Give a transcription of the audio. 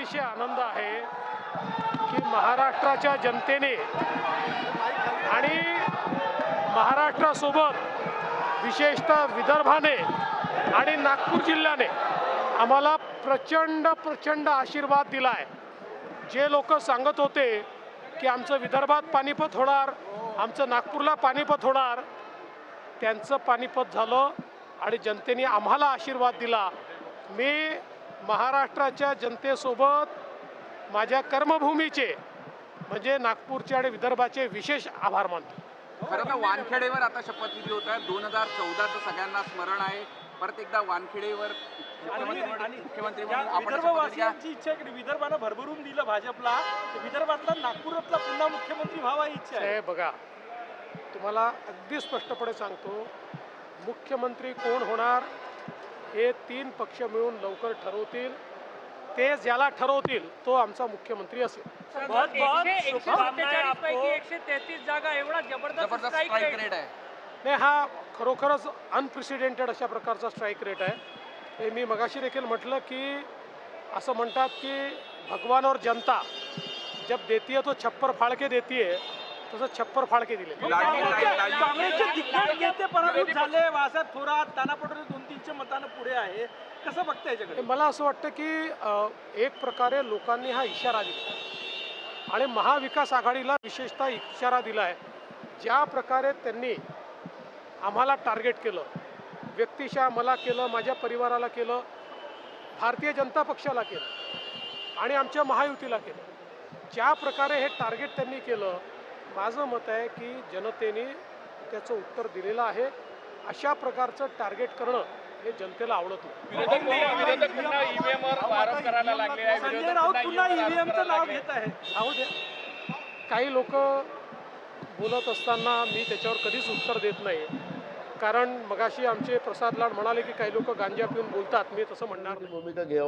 अतिशय आनंद आहे की महाराष्ट्राच्या जनतेने आणि महाराष्ट्रासोबत विशेषतः विदर्भाने आणि नागपूर जिल्ह्याने आम्हाला प्रचंड आशीर्वाद दिला आहे। जे लोक सांगत होते की आमचं विदर्भात पानिपत होणार, आमचं नागपूरला पानिपत होणार, त्यांचं पानिपत झालं आणि जनतेने आम्हाला आशीर्वाद दिला। मी महाराष्ट्राच्या जनतेसोबत माझ्या कर्मभूमीचे म्हणजे नागपूरचे आणि विदर्भाचे विशेष आभार मानतो। खरं तर वानखेडेवर आता शपथविधी होत आहे। 2014चं सगळ्यांना स्मरण आहे। परत एकदा वानखेडेवर मुख्यमंत्री म्हणून आपण विदर्भवासियांची इच्छा आहे की विदर्भानं भरभरून दिलं भाजपला, विदर्भातला नागपुरातला पुन्हा मुख्यमंत्री व्हावा ही इच्छा आहे। बघा, तुम्हाला अगदी स्पष्टपणे सांगतो, मुख्यमंत्री कोण होणार हे 3 पक्ष मिळून लवकर ठरवतील। ते ज्याला ठरवतील तो आमचा मुख्यमंत्री असेल। 133 जागा एवढा जबरदस्त स्ट्राइक रेट आहे। नाही, हा खरोखरच अनप्रेसिडेंटेड अशा प्रकारचा स्ट्राइक रेट आहे। हे मी मगाशी देखील म्हटलं की असं म्हणतात की भगवान और जनता जब देती है तो छप्पर फाड़ के देती है, तसं छप्पर फाड़ के दिले। काँग्रेसचे दिग्गज नेते पराभूत झाले, वासात थोरात, ताना पटोले 2-3च्या मतानं पुढे आहे। कसं बघताय याच्याकडे? मला असं वाटतं की एक प्रकारे लोकांनी हा इशारा दिला आणि महाविकास आघाडीला विशेषतः इशारा दिला आहे। ज्या प्रकारे त्यांनी आम्हाला टार्गेट केलं, व्यक्तिशः मला केलं, माझ्या परिवाराला केलं, भारतीय जनता पक्षाला केलं आणि आमच्या महायुतीला केलं, ज्या प्रकारे हे टार्गेट त्यांनी केलं, माझं मत आहे की जनतेने त्याचं उत्तर दिलेलं आहे। अशा प्रकारचं टार्गेट करणं हे जनतेला आवडत नाही। संजय राऊत पुन्हा ईव्हीएमचं नाव घेत आहे। राहू द्या, काही लोक बोलत असताना मी त्याच्यावर कधीच उत्तर देत नाही, कारण मगाशी आमचे प्रसाद लाड म्हणाले की काही लोक गांजा पिऊन बोलतात, मी तसं म्हणणार नाही। भूमिका घ्यावी।